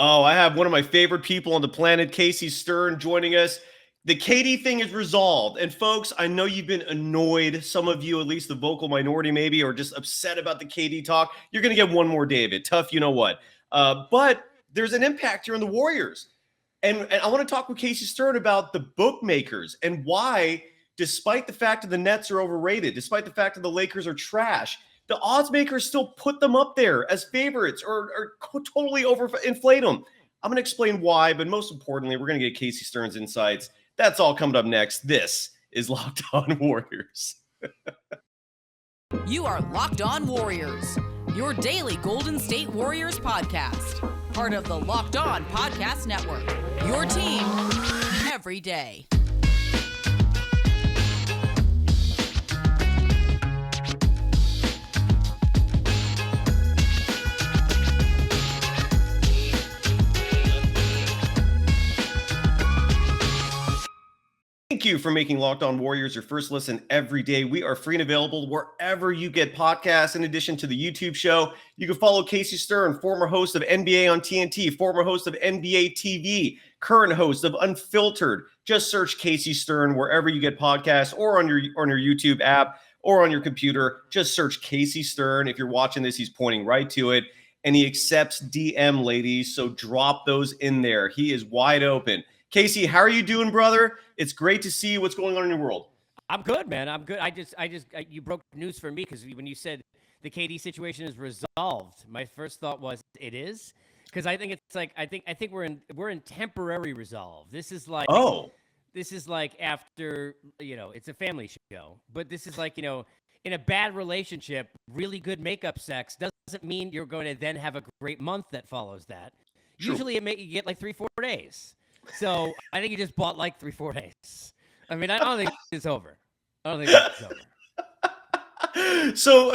Oh, I have one of my favorite people on the planet, Casey Stern, joining us. The KD thing is resolved. And folks, I know you've been annoyed. Some of you, at least the vocal minority maybe, are just upset about the KD talk. You're going to get one more day of it. Tough, you know what. But there's an impact here on the Warriors. And I want to talk with Casey Stern about the bookmakers and why, despite the fact that the Nets are overrated, despite the fact that the Lakers are trash, the odds makers still put them up there as favorites or totally overinflate them. I'm going to explain why, but most importantly, we're going to get Casey Stern's insights. That's all coming up next. This is Locked On Warriors. You are Locked On Warriors, your daily Golden State Warriors podcast. Part of the Locked On Podcast Network, your team every day. Thank you for making Locked On Warriors your first listen every day. We are free and available wherever you get podcasts. In addition to the YouTube show, you can follow Casey Stern, former host of NBA on TNT, former host of NBA TV, current host of Unfiltered. Just search Casey Stern wherever you get podcasts or on your YouTube app or on your computer. Just search Casey Stern. If you're watching this, he's pointing right to it. And he accepts DM, ladies, so drop those in there. He is wide open. Casey, how are you doing, brother? It's great to see you. What's going on in your world? I'm good, man. I'm good. You broke news for me because when you said the KD situation is resolved, my first thought was it is, because I think it's like I think we're in temporary resolve. This is like after it's a family show, but this is like in a bad relationship, really good makeup sex doesn't mean you're going to then have a great month that follows that. True. Usually you get like 3-4 days. So I think you just bought like 3-4 days. I mean, I don't think it's over. So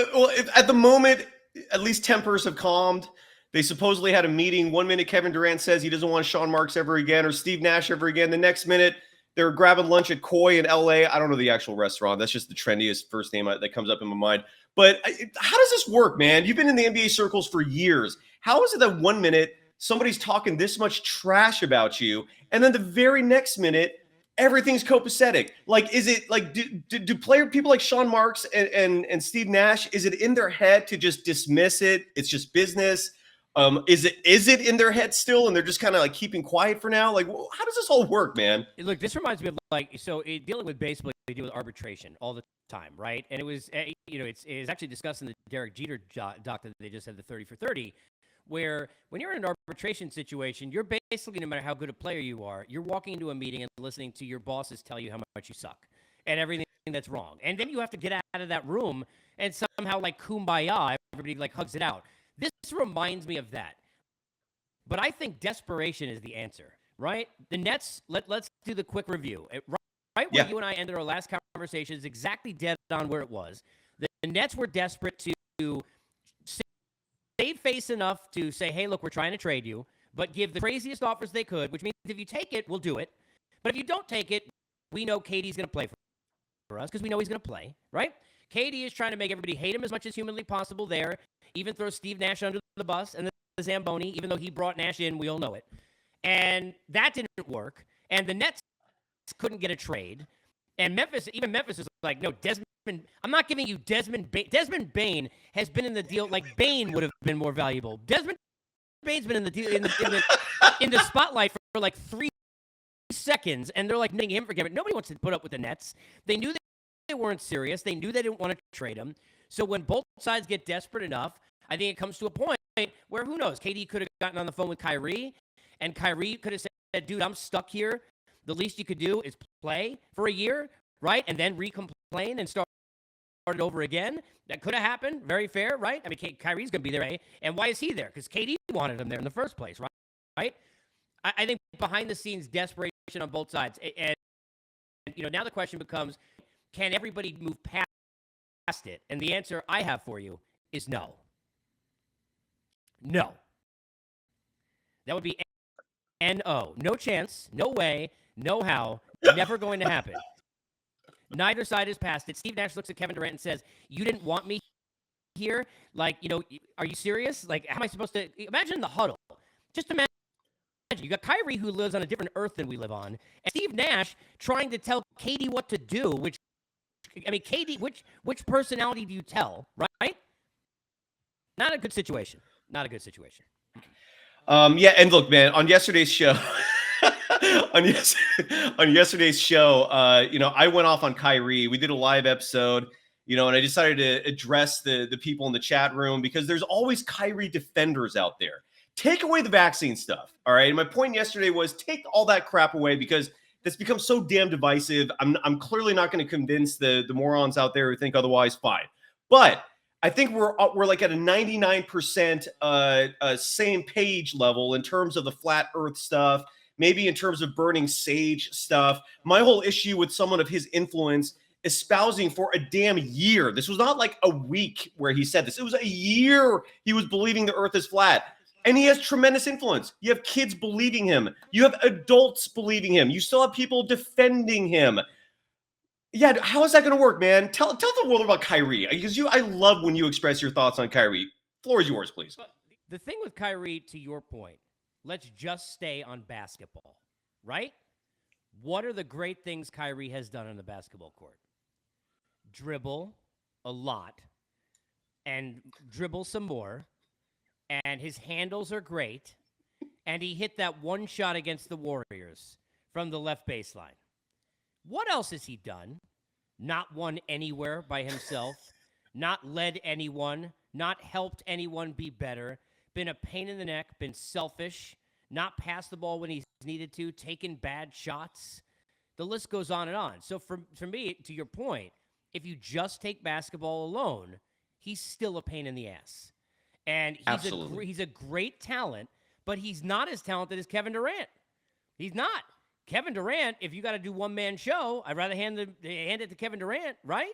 at the moment, at least tempers have calmed. They supposedly had a meeting. 1 minute, Kevin Durant says he doesn't want Sean Marks ever again or Steve Nash ever again. The next minute, they're grabbing lunch at Koi in LA. I don't know the actual restaurant. That's just the trendiest first name that comes up in my mind. But how does this work, man? You've been in the NBA circles for years. How is it that 1 minute somebody's talking this much trash about you, and then the very next minute, everything's copacetic? Like, is it like, do player people like Sean Marks and Steve Nash, is it in their head to just dismiss it? It's just business. Is it in their head still, and they're just kind of like keeping quiet for now? Like, how does this all work, man? Look, this reminds me of dealing with baseball, they deal with arbitration all the time, right? And it was, it's actually discussed in the Derek Jeter doc that they just had, the 30 for 30. Where when you're in an arbitration situation, you're basically, no matter how good a player you are, you're walking into a meeting and listening to your bosses tell you how much you suck and everything that's wrong. And then you have to get out of that room and somehow like kumbaya, everybody like hugs it out. This reminds me of that. But I think desperation is the answer, right? The Nets, let's do the quick review. Right where you and I ended our last conversation is exactly dead on where it was. The Nets were desperate to save face enough to say, hey, look, we're trying to trade you, but give the craziest offers they could, which means if you take it, we'll do it. But if you don't take it, we know KD's going to play for us because we know he's going to play, right? KD is trying to make everybody hate him as much as humanly possible there, even throw Steve Nash under the bus and the Zamboni, even though he brought Nash in, we all know it. And that didn't work. And the Nets couldn't get a trade. And Memphis is like, no, I'm not giving you Desmond Bane. Desmond Bane has been in the deal. Like, Bane would have been more valuable. Desmond Bane's been in the deal in the spotlight for like 3 seconds, and they're like netting him for Kevin. Nobody wants to put up with the Nets. They knew they weren't serious. They knew they didn't want to trade him. So when both sides get desperate enough, I think it comes to a point where, who knows, KD could have gotten on the phone with Kyrie, and Kyrie could have said, dude, I'm stuck here. The least you could do is play for a year, right? And then recomplain and start it over again. That could have happened. Very fair, right? I mean, Kyrie's going to be there, right? And why is he there? Because KD wanted him there in the first place, right? I think behind the scenes, desperation on both sides. And now the question becomes, can everybody move past it? And the answer I have for you is no. No. That would be N-O. No chance, no way, no how, never going to happen. Neither side has passed it. Steve Nash looks at Kevin Durant and says, you didn't want me here? Like, are you serious? Like, how am I supposed to? Imagine the huddle. Just imagine You got Kyrie, who lives on a different earth than we live on, and Steve Nash trying to tell KD what to do, which, I mean, KD, which personality do you tell, right? Not a good situation. Not a good situation. Yeah, and look, man, on yesterday's show, on yesterday's show, I went off on Kyrie. We did a live episode, and I decided to address the people in the chat room because there's always Kyrie defenders out there. Take away the vaccine stuff, all right? And my point yesterday was take all that crap away because that's become so damn divisive. I'm clearly not going to convince the morons out there who think otherwise. Fine, but I think we're like at a 99% same page level in terms of the flat Earth stuff. Maybe in terms of burning sage stuff. My whole issue with someone of his influence espousing for a damn year. This was not like a week where he said this. It was a year he was believing the Earth is flat. And he has tremendous influence. You have kids believing him. You have adults believing him. You still have people defending him. Yeah, how is that going to work, man? Tell the world about Kyrie. Because I love when you express your thoughts on Kyrie. Floor is yours, please. The thing with Kyrie, to your point, let's just stay on basketball, right? What are the great things Kyrie has done on the basketball court? Dribble a lot and dribble some more. And his handles are great. And he hit that one shot against the Warriors from the left baseline. What else has he done? Not won anywhere by himself, not led anyone, not helped anyone be better, been a pain in the neck, been selfish, not passed the ball when he's needed to, taken bad shots. The list goes on and on. So for me, to your point, if you just take basketball alone, he's still a pain in the ass. And he's a great talent, but he's not as talented as Kevin Durant. He's not. Kevin Durant, if you got to do one-man show, I'd rather hand it to Kevin Durant, right?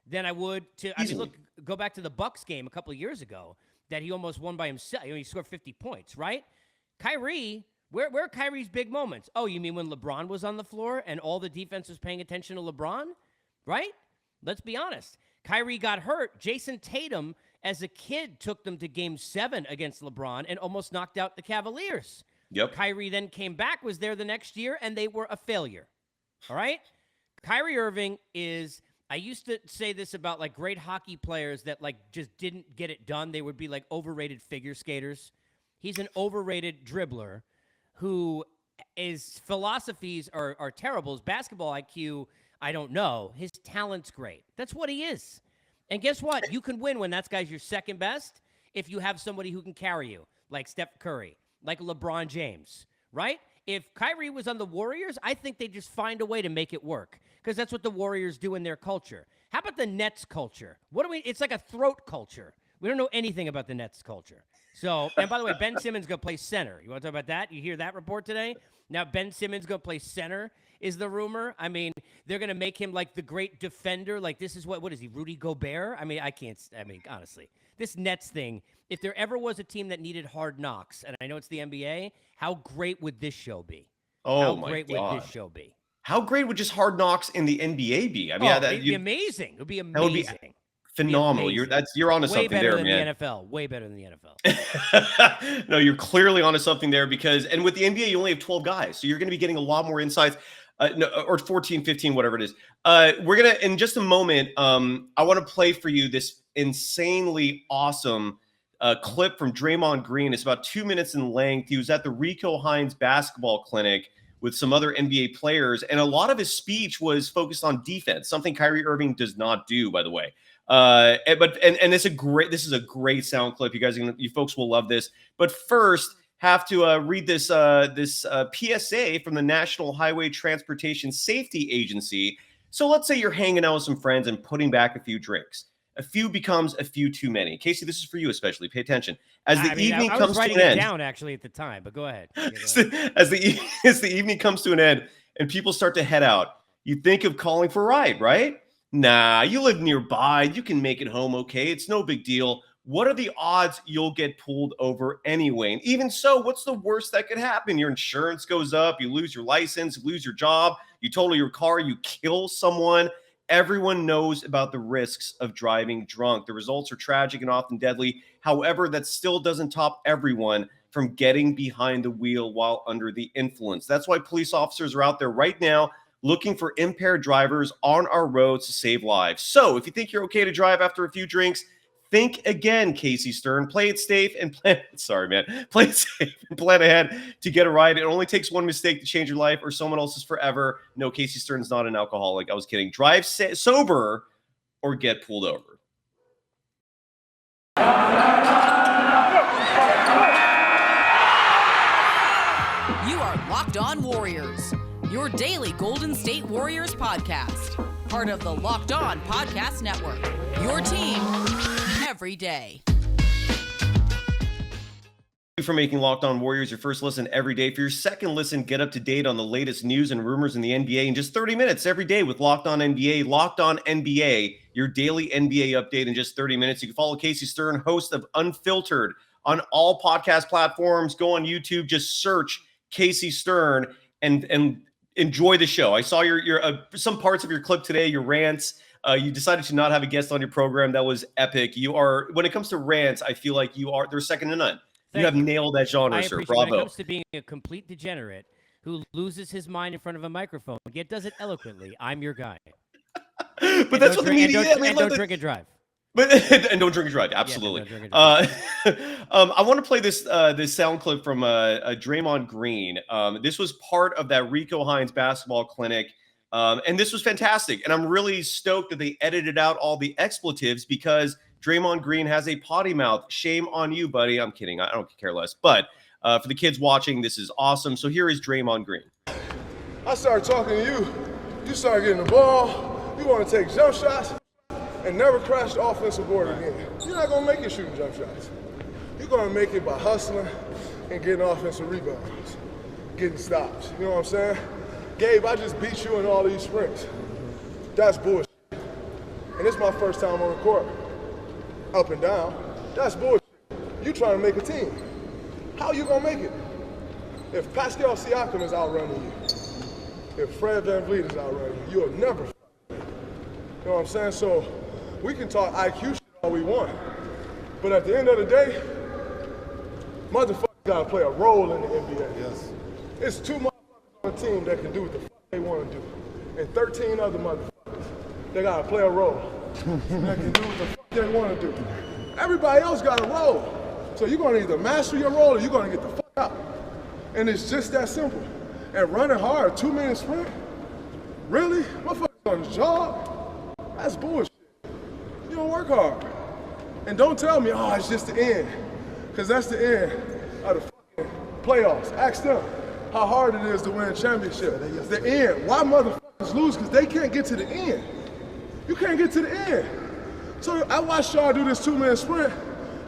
Than I would to – I mean, look, go back to the Bucks game a couple of years ago that he almost won by himself. He scored 50 points, right? Kyrie, where are Kyrie's big moments? Oh, you mean when LeBron was on the floor and all the defense was paying attention to LeBron, right? Let's be honest. Kyrie got hurt. Jason Tatum, as a kid, took them to Game 7 against LeBron and almost knocked out the Cavaliers. Yep. Kyrie then came back, was there the next year, and they were a failure. All right? Kyrie Irving is, I used to say this about like great hockey players that like just didn't get it done. They would be like overrated figure skaters. He's an overrated dribbler who his philosophies are terrible. His basketball IQ, I don't know. His talent's great. That's what he is. And guess what? You can win when that guy's your second best if you have somebody who can carry you, like Steph Curry, like LeBron James, right? If Kyrie was on the Warriors, I think they'd just find a way to make it work because that's what the Warriors do in their culture. How about the Nets culture? It's like a throat culture. We don't know anything about the Nets culture. So, and by the way, Ben Simmons going to play center. You want to talk about that? You hear that report today? Now Ben Simmons going to play center is the rumor. I mean, they're going to make him like the great defender. Like this is what is he, Rudy Gobert? I mean, honestly, this Nets thing, if there ever was a team that needed hard knocks, and I know it's the NBA, how great would this show be? Oh, how great would this show be? How great would just hard knocks in the NBA be? I mean, it'd be amazing. It would be amazing. That would be phenomenal. You're onto something there, man. Way better than the NFL. Way better than the NFL. No, you're clearly onto something there and with the NBA, you only have 12 guys. So you're going to be getting a lot more insights. Or 14, 15, whatever it is. We're going to, in just a moment, I want to play for you this insanely awesome clip from Draymond Green. It's about 2 minutes in length. He was at the Rico Hines basketball clinic with some other NBA players, and a lot of his speech was focused on defense, something Kyrie Irving does not do, by the way. This is a great sound clip. You folks will love this. But first, have to read this PSA from the National Highway Transportation Safety Agency. So let's say you're hanging out with some friends and putting back a few drinks. A few becomes a few too many. Casey, this is for you especially. Pay attention. As the evening comes to an end. I was writing it down actually at the time, but go ahead. As the evening comes to an end and people start to head out, you think of calling for a ride, right? Nah, you live nearby. You can make it home okay. It's no big deal. What are the odds you'll get pulled over anyway? And even so, what's the worst that could happen? Your insurance goes up, you lose your license, you lose your job, you total your car, you kill someone. Everyone knows about the risks of driving drunk. The results are tragic and often deadly. However, that still doesn't stop everyone from getting behind the wheel while under the influence. That's why police officers are out there right now looking for impaired drivers on our roads to save lives. So if you think you're okay to drive after a few drinks, think again, Casey Stern. Play it safe and plan. Sorry, man. Play it safe and plan ahead to get a ride. It only takes one mistake to change your life or someone else's forever. No, Casey Stern's not an alcoholic. I was kidding. Drive sober or get pulled over. You are Locked On Warriors, your daily Golden State Warriors podcast. Part of the Locked On Podcast Network, your team every day. Thank you for making Locked On Warriors your first listen every day. For your second listen, get up to date on the latest news and rumors in the NBA in just 30 minutes every day with Locked On NBA. Locked On NBA, your daily NBA update in just 30 minutes. You can follow Casey Stern, host of Unfiltered, on all podcast platforms. Go on YouTube, just search Casey Stern and enjoy the show. I saw your some parts of your clip today, your rants. You decided to not have a guest on your program. That was epic. You are, when it comes to rants, I feel like they're second to none. You have nailed that genre, sir. Bravo. When it comes to being a complete degenerate who loses his mind in front of a microphone, yet does it eloquently, I'm your guy. But that's what the media. Don't drink and drive. But and don't drink and drive. Absolutely. Yeah, I want to play this sound clip from Draymond Green. This was part of that Rico Hines basketball clinic, and this was fantastic. And I'm really stoked that they edited out all the expletives because Draymond Green has a potty mouth. Shame on you, buddy. I'm kidding. I don't care less. But for the kids watching, this is awesome. So here is Draymond Green. I started talking to you. You started getting the ball. You want to take jump shots and never crash the offensive board again. You're not going to make it shooting jump shots. You're going to make it by hustling and getting offensive rebounds, getting stops. You know what I'm saying? Gabe, I just beat you in all these sprints. That's bullshit. And it's my first time on the court. Up and down. That's bullshit. You trying to make a team. How you going to make it? If Pascal Siakam is outrunning you, if Fred VanVleet is outrunning you, you'll never You know what I'm saying? So we can talk IQ shit all we want. But at the end of the day, motherfuckers got to play a role in the NBA. Yes. It's two motherfuckers on the team that can do what the fuck they want to do. And 13 other motherfuckers, they got to play a role that can do what the fuck they want to do. Everybody else got a role. So you're going to either master your role or you're going to get the fuck out. And it's just that simple. And running hard, 2-minute sprint, really? Motherfuckers on the job? That's bullshit. You don't work hard. And don't tell me, oh, it's just the end. Because that's the end of the fucking playoffs. Ask them how hard it is to win a championship. The end. Why motherfuckers lose? Because they can't get to the end. You can't get to the end. So I watched y'all do this 2-minute sprint,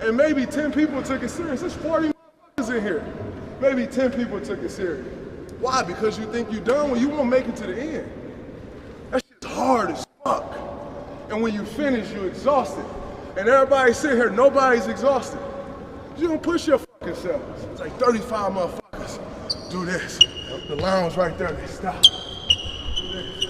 and maybe 10 people took it serious. There's 40 motherfuckers in here. Maybe 10 people took it serious. Why? Because you think you're done when you won't make it to the end. That shit's hard as fuck. And when you finish, you're exhausted. And everybody sitting here, nobody's exhausted. You're gonna push your fucking selves. It's like 35 motherfuckers. Do this. The lounge right there, they stop. Do this.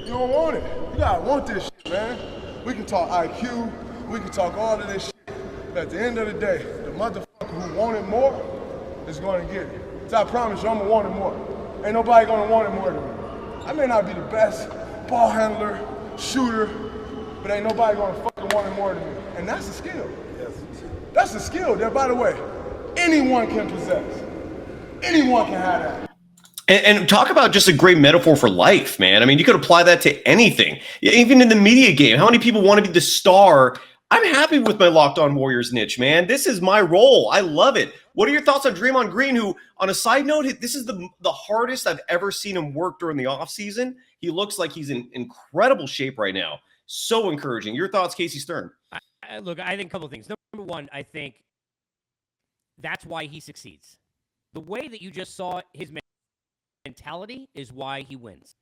You don't want it. You gotta want this shit, man. We can talk IQ, we can talk all of this shit. But at the end of the day, the motherfucker who wanted more is gonna get it. So I promise you, I'm gonna want it more. Ain't nobody gonna want it more than me. I may not be the best ball handler, shooter, but ain't nobody gonna fucking want it more than me. And that's a skill. Yes. That's a skill that, by the way, anyone can possess. Anyone can have that. And talk about just a great metaphor for life, man. I mean, you could apply that to anything. Even in the media game, how many people want to be the star? I'm happy with my Locked On Warriors niche, man. This is my role. I love it. What are your thoughts on Draymond Green, who, on a side note, this is the hardest I've ever seen him work during the offseason. He looks like he's in incredible shape right now. So encouraging. Your thoughts, Casey Stern? Look, I think a couple of things. Number one, I think that's why he succeeds. The way that you just saw his mentality is why he wins.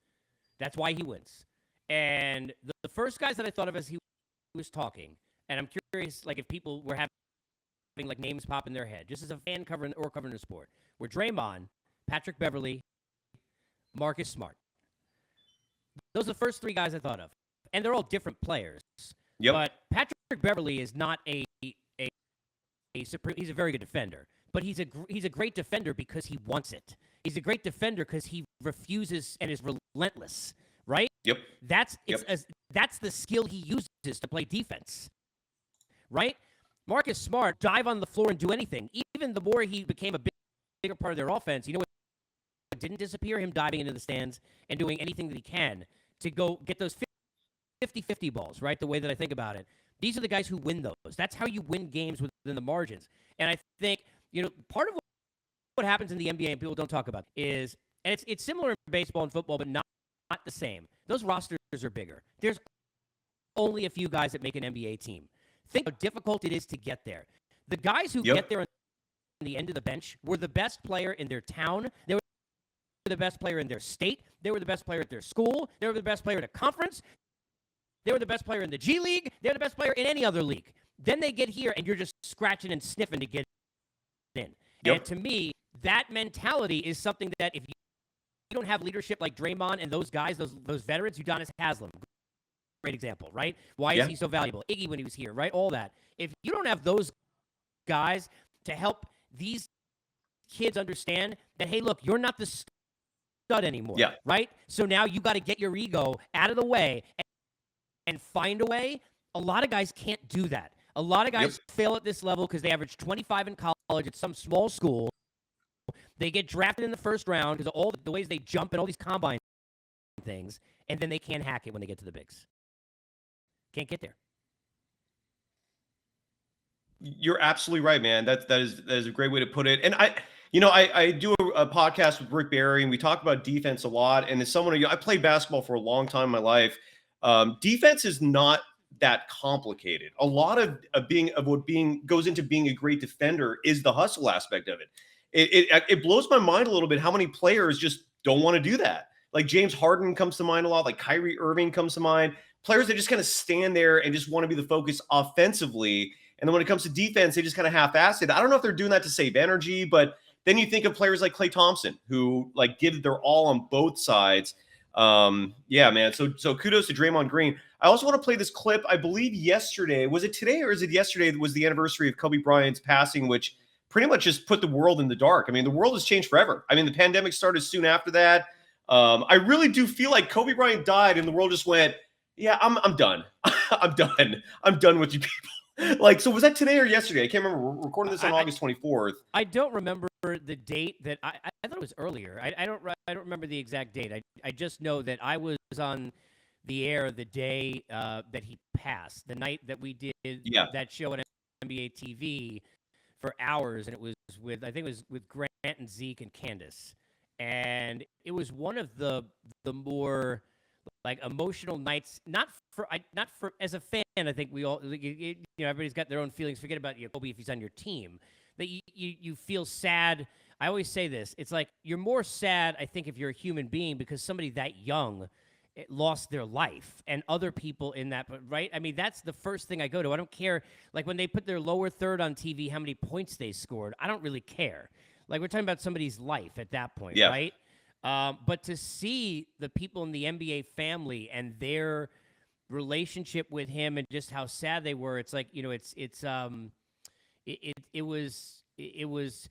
That's why he wins. And the first guys that I thought of as he was talking, and I'm curious, like, if people were having like names pop in their head, just as a fan covering the sport, were Draymond, Patrick Beverley, Marcus Smart. Those are the first three guys I thought of. And they're all different players. Yep. But Patrick Beverley is not he's a very good defender. but he's a great defender because he wants it. He's a great defender because he refuses and is relentless, right? Yep. That's the skill he uses to play defense, right? Marcus Smart, dive on the floor and do anything. Even the more he became a bigger part of their offense, you know what didn't disappear? Him diving into the stands and doing anything that he can to go get those 50-50 balls, right? The way that I think about it. These are the guys who win those. That's how you win games within the margins. And I think, part of what happens in the NBA and people don't talk about is, and it's similar in baseball and football, but not the same. Those rosters are bigger. There's only a few guys that make an NBA team. Think how difficult it is to get there. The guys who get there on the end of the bench were the best player in their town. They were the best player in their state. They were the best player at their school. They were the best player at a conference. They were the best player in the G League. They're the best player in any other league. Then they get here, and you're just scratching and sniffing to get in. Yep. And to me, that mentality is something that if you don't have leadership like Draymond and those guys, those veterans, Udonis Haslem, great example, right? Why is he so valuable? Iggy when he was here, right? All that. If you don't have those guys to help these kids understand that, hey, look, you're not the stud anymore, right? So now you got to get your ego out of the way and find a way. A lot of guys can't do that. A lot of guys fail at this level because they average 25 in college at some small school. They get drafted in the first round because of all the ways they jump and all these combine things, and then they can't hack it when they get to the bigs. Can't get there. You're absolutely right, man. That is a great way to put it. And I do a podcast with Rick Barry, and we talk about defense a lot. And as someone, I played basketball for a long time in my life. Defense is not that complicated. A lot of what goes into being a great defender is the hustle aspect of it. It blows my mind a little bit how many players just don't want to do that. Like James Harden comes to mind a lot. Like Kyrie Irving comes to mind. Players that just kind of stand there and just want to be the focus offensively. And then when it comes to defense, they just kind of half-ass it. I don't know if they're doing that to save energy, but then you think of players like Klay Thompson who like give their all on both sides. Yeah, man. So kudos to Draymond Green. I also want to play this clip. I believe yesterday, was it today or is it yesterday that was the anniversary of Kobe Bryant's passing, which pretty much just put the world in the dark. I mean, the world has changed forever. I mean, the pandemic started soon after that. I really do feel like Kobe Bryant died and the world just went, yeah, I'm done. I'm done. I'm done with you people. Like, so was that today or yesterday? I can't remember. We're recording this on August 24th. I don't remember the date that I thought it was earlier. I don't remember the exact date. I just know that I was on the air the day that he passed, the night that we did that show on NBA TV for hours, and it was with Grant and Zeke and Candace, and it was one of the more like emotional nights. Not for as a fan. I think we all everybody's got their own feelings. Forget about Kobe if he's on your team. That you feel sad. I always say this. It's like you're more sad, I think, if you're a human being because somebody that young lost their life and other people in that, right? I mean, that's the first thing I go to. I don't care, like, when they put their lower third on TV, how many points they scored. I don't really care. Like, we're talking about somebody's life at that point, right? But to see the people in the NBA family and their relationship with him and just how sad they were, it's like, it was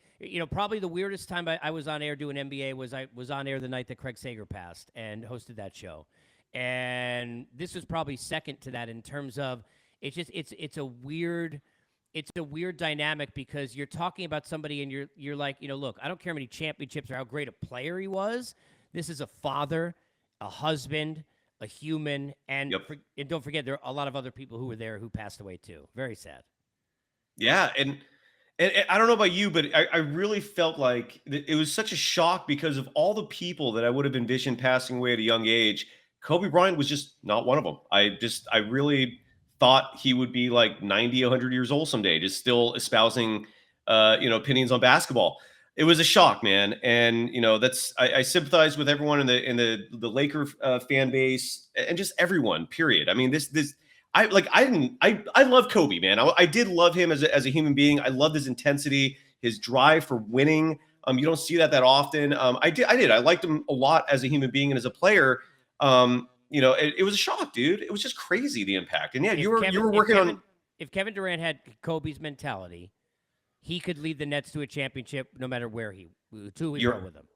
probably the weirdest time I was on air doing NBA was I was on air the night that Craig Sager passed and hosted that show. And this was probably second to that in terms of it's a weird dynamic because you're talking about somebody and you're like, look, I don't care how many championships or how great a player he was. This is a father, a husband, a human, and don't forget there are a lot of other people who were there who passed away too. Very sad. Yeah, and I don't know about you, but I really felt like it was such a shock because of all the people that I would have envisioned passing away at a young age. Kobe Bryant was just not one of them. I really thought he would be like 90, 100 years old someday, just still espousing, opinions on basketball. It was a shock, man. And, I sympathize with everyone in the Laker fan base and just everyone, period. I mean, I love Kobe, man. I did love him as a human being. I loved his intensity, his drive for winning. You don't see that often. I did. I liked him a lot as a human being and as a player. It was a shock, dude. It was just crazy, the impact. And yeah, you were working on. If Kevin Durant had Kobe's mentality, he could lead the Nets to a championship no matter where he go with him.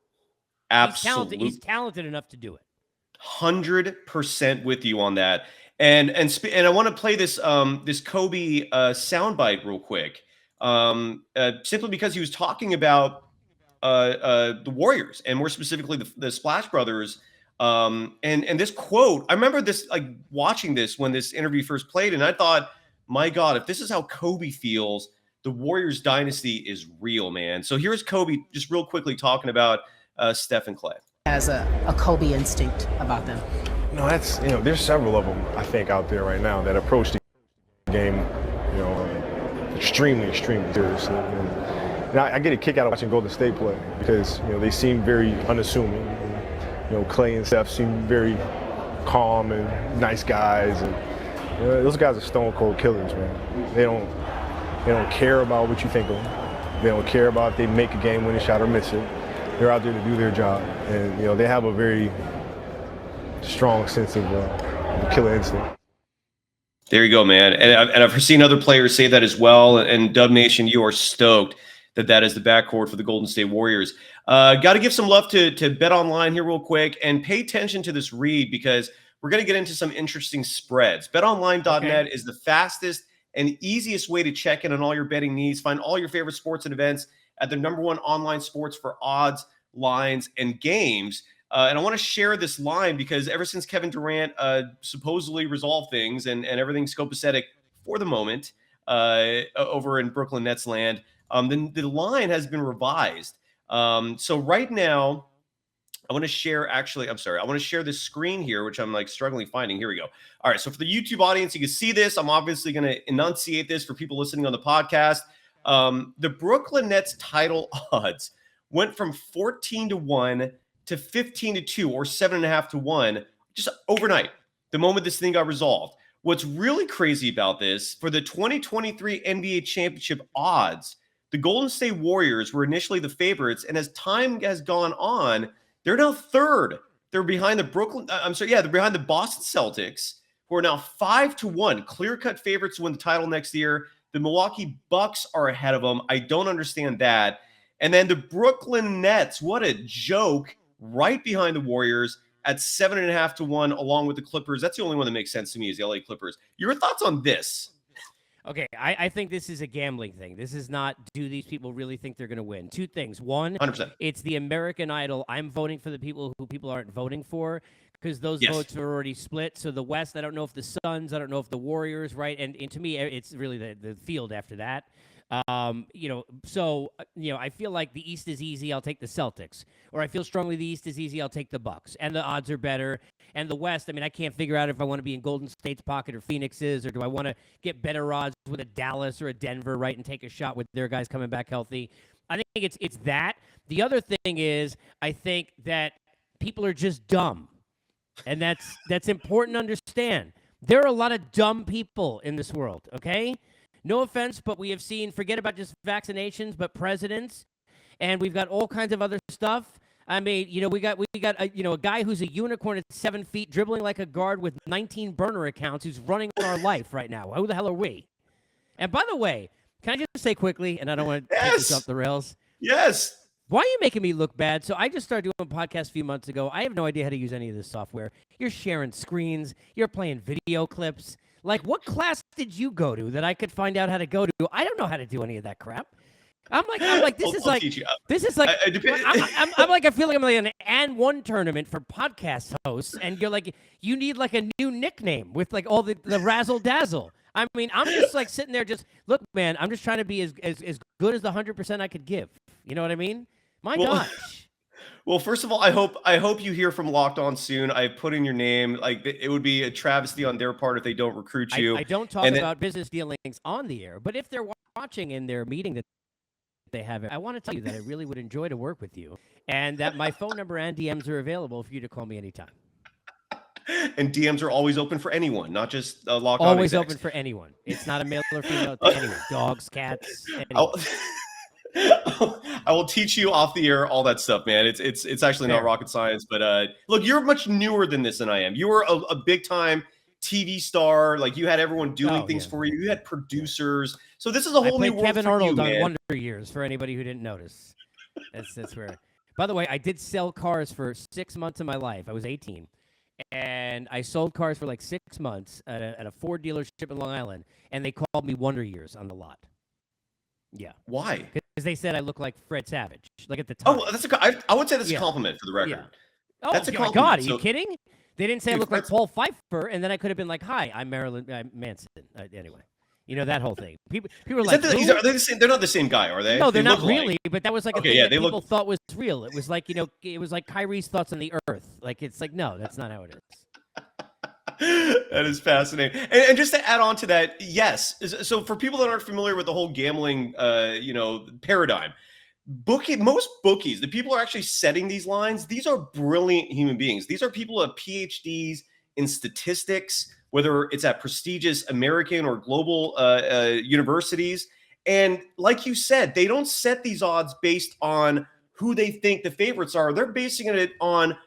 Absolutely. He's talented enough to do it. 100% with you on that. And I want to play this this Kobe soundbite real quick, simply because he was talking about the Warriors, and more specifically the Splash Brothers. And this quote, I remember this, like, watching this when this interview first played, and I thought, my God, if this is how Kobe feels, the Warriors dynasty is real, man. So here's Kobe just real quickly talking about Steph and Klay. Has a Kobe instinct about them. No, that's, there's several of them, I think, out there right now that approach the game, extremely, extremely seriously. And I get a kick out of watching Golden State play because, they seem very unassuming. Klay and Steph seem very calm and nice guys. And those guys are stone cold killers, man. They don't care about what you think of them. They don't care about if they make a game-winning shot or miss it. They're out there to do their job, and they have a very strong sense of killer instinct. There you go, man. And I've seen other players say that as well. And Dub Nation, you are stoked that is the backcourt for the Golden State Warriors. Got to give some love to BetOnline here real quick, and pay attention to this read because we're going to get into some interesting spreads. BetOnline.net is the fastest and easiest way to check in on all your betting needs. Find all your favorite sports and events at the #1 online sports for odds, lines, and games. And I want to share this line because ever since Kevin Durant supposedly resolved things and everything's copacetic for the moment over in Brooklyn Nets land, the line has been revised. So right now, I want to share, I want to share this screen here, which I'm struggling finding. Here we go. All right. So for the YouTube audience, you can see this. I'm obviously going to enunciate this for people listening on the podcast. The Brooklyn Nets title odds went from 14-1 to 15-2 or 7.5-1 just overnight, the moment this thing got resolved. What's really crazy about this, for the 2023 NBA championship odds, the Golden State Warriors were initially the favorites, and as time has gone on, they're now third. They're behind they're behind the Boston Celtics, who are now 5-1, clear-cut favorites to win the title next year. The Milwaukee Bucks are ahead of them. I don't understand that. And then the Brooklyn Nets, what a joke, right behind the Warriors at 7.5-1, along with the Clippers. That's the only one that makes sense to me is the LA Clippers. Your thoughts on this? Okay, I think this is a gambling thing. This is not, do these people really think they're going to win? Two things. One, 100%. It's the American Idol. I'm voting for the people who people aren't voting for because those votes are already split. So the West, I don't know if the Suns, I don't know if the Warriors, right? And to me, it's really the field after that. I feel like the East is easy. I'll take the Celtics. Or I feel strongly the East is easy. I'll take the Bucks. And the odds are better. And the West, I can't figure out if I want to be in Golden State's pocket or Phoenix's, or do I want to get better odds with a Dallas or a Denver, right, and take a shot with their guys coming back healthy. I think it's that. The other thing is I think that people are just dumb. And that's important to understand. There are a lot of dumb people in this world, okay? No offense, but we have seen, forget about just vaccinations, but presidents, and we've got all kinds of other stuff. We got a guy who's a unicorn at 7 feet, dribbling like a guard with 19 burner accounts, who's running our life right now. Who the hell are we? And by the way, can I just say quickly, and I don't want to take this off the rails. Yes. Why are you making me look bad? So I just started doing a podcast a few months ago. I have no idea how to use any of this software. You're sharing screens. You're playing video clips. Like, what class did you go to that I could find out how to go to? I don't know how to do any of that crap. I'm like, this is like, I feel like I'm like an and one tournament for podcast hosts, and you're like, you need like a new nickname with like all the razzle dazzle. I'm just like sitting there, just look, man. I'm just trying to be as good as the 100% I could give. You know what I mean? My gosh. Well, first of all, I hope you hear from Locked On soon. I put in your name. Like, it would be a travesty on their part if they don't recruit you. I don't talk about business dealings on the air, but if they're watching in their meeting that they have, I want to tell you that I really would enjoy to work with you, and that my phone number and DMs are available for you to call me anytime. And DMs are always open for anyone, not just Locked On. Always open for anyone. It's not a male or female. It's anyone. Dogs, cats. I will teach you off the air all that stuff, man. It's actually not rocket science, but look, you're much newer than this than I am. You were a big time TV star. Like you had everyone doing things yeah. for you. You had producers. So this is a whole I new played world Kevin for Arnold you, on man. Wonder Years, for anybody who didn't notice. That's where. By the way, I did sell cars for 6 months of my life. I was 18. And I sold cars for like 6 months at a Ford dealership in Long Island. And they called me Wonder Years on the lot. Yeah. Why? Because they said I look like Fred Savage. Like at the time. Oh, I would say that's a compliment for the record. Yeah. Oh, that's a my compliment. God. Are you kidding? They didn't say I look like that's- Paul Pfeiffer. And then I could have been like, hi, I'm Marilyn Manson. Anyway. You know, that whole thing. People are like, are they the same? They're not the same guy, are they? No, they're They not look really, but that was like a thing that people look... thought was real. It was like, it was like Kyrie's thoughts on the earth. Like, it's like, no, that's not how it is. That is fascinating. And just to add on to that, yes. So for people that aren't familiar with the whole gambling, paradigm, most bookies, the people who are actually setting these lines, these are brilliant human beings. These are people who have PhDs in statistics, whether it's at prestigious American or global universities. And like you said, they don't set these odds based on who they think the favorites are. They're basing it on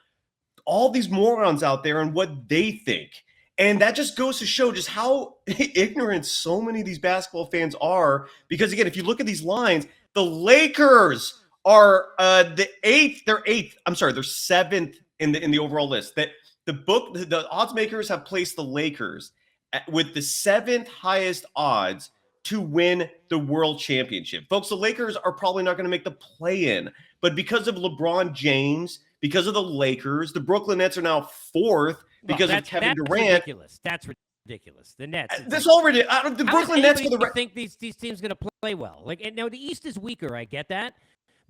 all these morons out there and what they think. And that just goes to show just how ignorant so many of these basketball fans are. Because again, if you look at these lines, the Lakers are they're seventh in the overall list. That the odds makers have placed the Lakers with the seventh highest odds to win the world championship. Folks, the Lakers are probably not going to make the play-in, but because of LeBron James, because of the Lakers, the Brooklyn Nets are now fourth because of Kevin Durant. That's ridiculous. The Nets. That's all ridiculous. The Brooklyn Nets for the think these teams going to play well. Like, and now the East is weaker. I get that,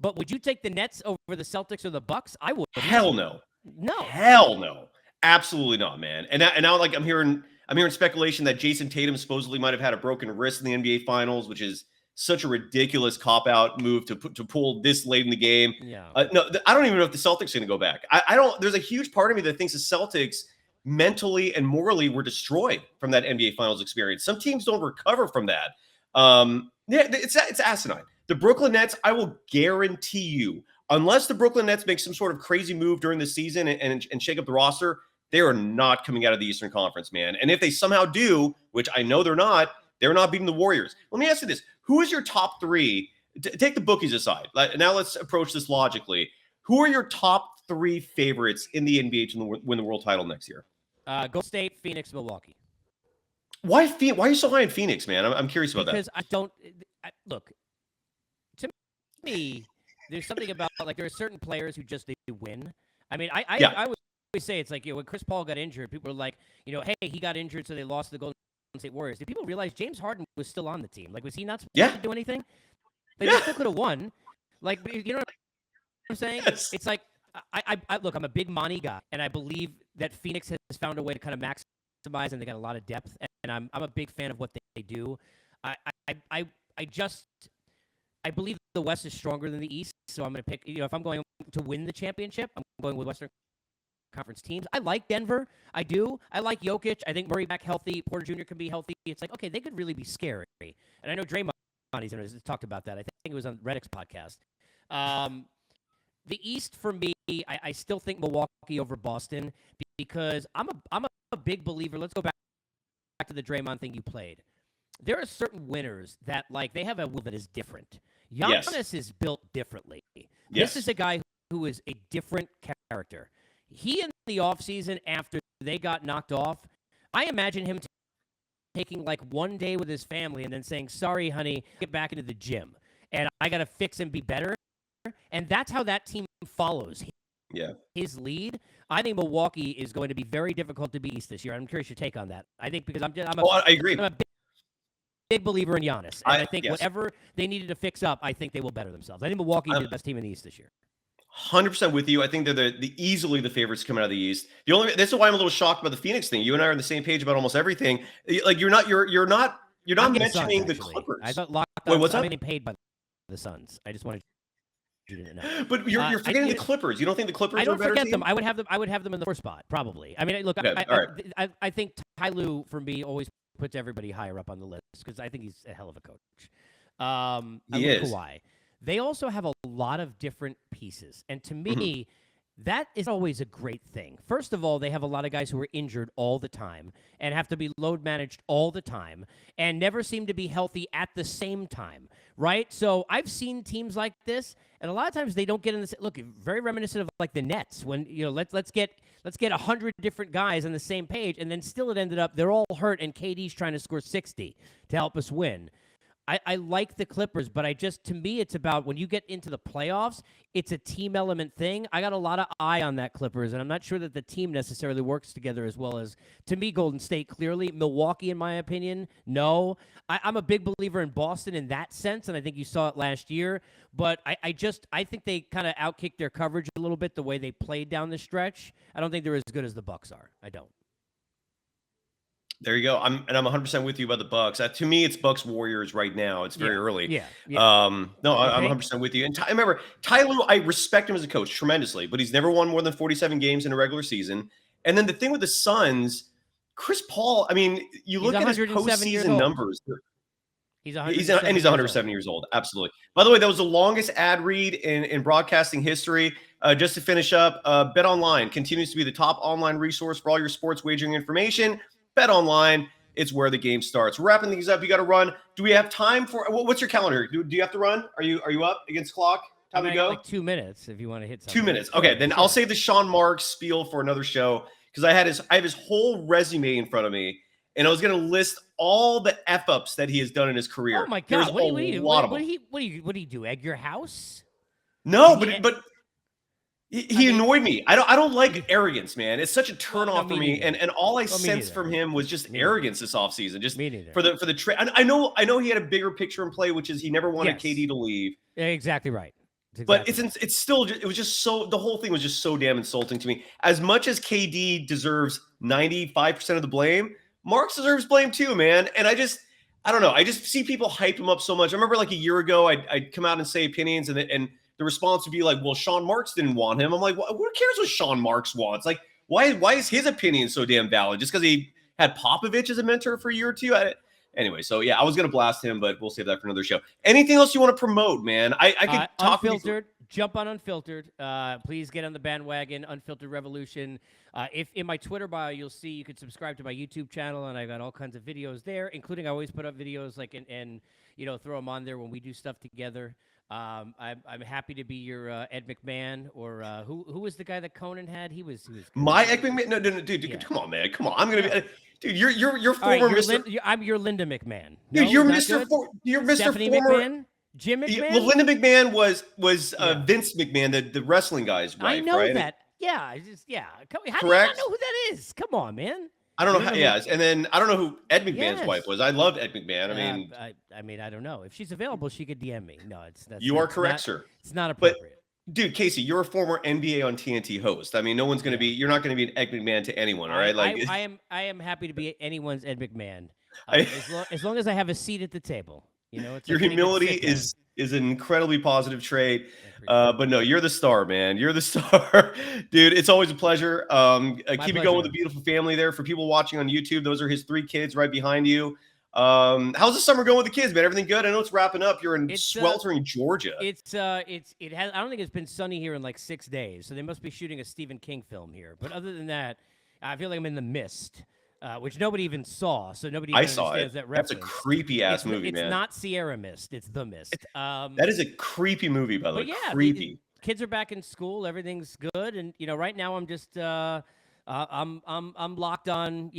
but would you take the Nets over the Celtics or the Bucks? I would. Hell no. No. Hell no. Absolutely not, man. And now like I'm hearing speculation that Jason Tatum supposedly might have had a broken wrist in the NBA Finals, which is such a ridiculous cop-out move to pull this late in the game. Yeah. No, I don't even know if the Celtics are going to go back. I don't. There's a huge part of me that thinks the Celtics mentally and morally were destroyed from that NBA Finals experience. Some teams don't recover from that. It's asinine. The Brooklyn Nets, I will guarantee you, unless the Brooklyn Nets make some sort of crazy move during the season and shake up the roster, they are not coming out of the Eastern Conference, man. And if they somehow do, which I know they're not beating the Warriors. Let me ask you this. Who is your top three? Take the bookies aside. Now let's approach this logically. Who are your top three favorites in the NBA to win the world title next year? Golden State, Phoenix, Milwaukee. Why are you so high in Phoenix, man? I'm curious about that. Because look, to me, there's something about, like, there are certain players who just, they win. I mean, I always say it's like, when Chris Paul got injured, people were like, hey, he got injured, so they lost to the Golden State Warriors. Did people realize James Harden was still on the team? Like, was he not supposed to do anything? Like, they still could have won. Like, you know what I'm saying? Yes. It's like, I look, I'm a big Monty guy, and I believe that Phoenix has found a way to kind of maximize, and they got a lot of depth, and I'm a big fan of what they do. I believe the West is stronger than the East, so I'm going to pick, if I'm going to win the championship, I'm going with Western Conference teams. I like Denver. I do. I like Jokic. I think Murray back healthy. Porter Jr. can be healthy. It's like, okay, they could really be scary. And I know Draymond, he's talked about that. I think it was on Reddick's podcast. The East, for me, I still think Milwaukee over Boston, because I'm a big believer. Let's go back to the Draymond thing you played. There are certain winners that, like, they have a will that is different. Giannis is built differently. Yes. This is a guy who is a different character. He, in the offseason, after they got knocked off, I imagine him taking like one day with his family and then saying, sorry, honey, get back into the gym. And I got to fix and be better. And that's how that team follows his lead. I think Milwaukee is going to be very difficult to beat East this year. I'm curious your take on that. I think because I agree. I'm a big believer in Giannis. And I think whatever they needed to fix up, I think they will better themselves. I think Milwaukee is the best team in the East this year. 100% with you. I think they're easily the favorites coming out of the East. This is why I'm a little shocked about the Phoenix thing. You and I are on the same page about almost everything. Like you're not mentioning the Clippers. I thought what's up? I'm getting paid by the Suns. I just wanted you to know. But you're forgetting the Clippers. You don't think the Clippers I don't are a better forget team? them. I would have them in the first spot probably. I mean, look, I think Ty Lue for me always puts everybody higher up on the list because I think he's a hell of a coach. He is. Kawhi. They also have a lot of different pieces. And to me, that is always a great thing. First of all, they have a lot of guys who are injured all the time and have to be load managed all the time and never seem to be healthy at the same time, right? So I've seen teams like this, and a lot of times they don't get in this. Look, very reminiscent of like the Nets when, let's get 100 different guys on the same page, and then still it ended up they're all hurt and KD's trying to score 60 to help us win. I like the Clippers, but to me, it's about when you get into the playoffs, it's a team element thing. I got a lot of eye on that Clippers, and I'm not sure that the team necessarily works together as well as, to me, Golden State, clearly. Milwaukee, in my opinion, no. I'm a big believer in Boston in that sense, and I think you saw it last year. But I think they kind of outkicked their coverage a little bit the way they played down the stretch. I don't think they're as good as the Bucks are. I don't. There you go. I'm 100% with you about the Bucks. To me, it's Bucks Warriors right now. It's very early. Yeah. I'm 100% with you. And remember, Ty Lue, I respect him as a coach tremendously, but he's never won more than 47 games in a regular season. And then the thing with the Suns, Chris Paul. I mean, you look at his postseason numbers. He's 107 years old. Absolutely. By the way, that was the longest ad read in broadcasting history. Just to finish up, BetOnline continues to be the top online resource for all your sports wagering information. BetOnline, it's where the game starts. We're wrapping things up. You got to run. Do we have time for what's your calendar? Do you have to run? Are you up against clock? Time to go? Like 2 minutes if you want to hit something. 2 minutes. Okay, then I'll save the Sean Marks spiel for another show because I have his whole resume in front of me, and I was going to list all the f-ups that he has done in his career. Oh my God! What do you do? What do you do? Egg your house? No, but. He annoyed me. I don't like arrogance, man. It's such a turnoff for me. And all I sensed from him was just arrogance this offseason. Just for the trade. I know he had a bigger picture in play, which is he never wanted KD to leave. Exactly right. But it's still it was just so the whole thing was just so damn insulting to me. As much as KD deserves 95% of the blame, Marks deserves blame too, man. And I don't know. I just see people hype him up so much. I remember like a year ago, I'd come out and say opinions and the response would be like, well, Sean Marks didn't want him. I'm like, who cares what Sean Marks wants? Like, why is his opinion so damn valid? Just because he had Popovich as a mentor for a year or two? Anyway, so yeah, I was going to blast him, but we'll save that for another show. Anything else you want to promote, man? I could talk Unfiltered. Jump on Unfiltered. Please get on the bandwagon, Unfiltered Revolution. If in my Twitter bio, you'll see you can subscribe to my YouTube channel, and I got all kinds of videos there, including I always put up videos like and throw them on there when we do stuff together. I'm happy to be your Ed McMahon or who was the guy that Conan had? He was my Ed McMahon. No, dude, yeah. Come on, man, come on. I'm gonna be, dude. You're former Mr. I'm your Linda McMahon. No, dude, you're Mr. You're Mr. Stephanie former McMahon. Jim McMahon. Well, Linda McMahon was Vince McMahon, the wrestling guy's wife. I know right? that. Yeah, How Correct? do you not know who that is? Come on, man. I don't know how. Yeah, and then I don't know who Ed McMahon's wife was. I loved Ed McMahon. I mean, I don't know if she's available. She could DM me. No, you are correct, sir. It's not appropriate. But, dude, Casey, you're a former NBA on TNT host. I mean, no one's going to be. You're not going to be an Ed McMahon to anyone, all right? I am happy to be anyone's Ed McMahon, as long as I have a seat at the table. Your humility is an incredibly positive trait. But no, you're the star, man. You're the star. Dude, it's always a pleasure. Keep it going with the beautiful family there. For people watching on YouTube, those are his 3 kids right behind you. How's the summer going with the kids, man? Everything good? I know it's wrapping up. You're in sweltering Georgia. I don't think it's been sunny here in like 6 days, so they must be shooting a Stephen King film here. But other than that, I feel like I'm in the mist. Which nobody even saw, so nobody even understands that reference. That's a creepy ass movie, man. It's not Sierra Mist; it's The Mist. That is a creepy movie, by the way. Yeah, creepy. Kids are back in school; everything's good, and right now I'm just I'm locked on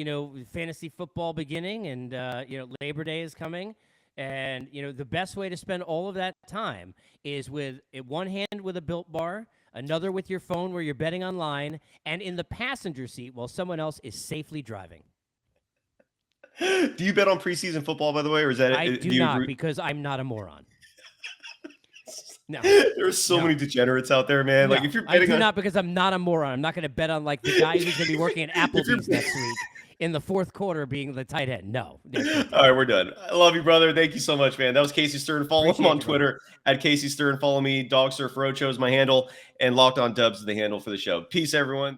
fantasy football beginning, and Labor Day is coming, and the best way to spend all of that time is with one hand with a Built Bar. Another with your phone where you're betting online, and in the passenger seat while someone else is safely driving. Do you bet on preseason football, by the way, or is that? I do not, because I'm not a moron. No, there's so many degenerates out there, man. No, Like if you're betting, I do not, because I'm not a moron. I'm not going to bet on like the guy who's going to be working at Applebee's next week in the fourth quarter being the tight end. No. All right, we're done. I love you, brother. Thank you so much, man. That was Casey Stern. Follow him on Twitter at Casey Stern. Follow me. Dog Surf Roadshow is my handle, and Locked On Dubs is the handle for the show. Peace, everyone.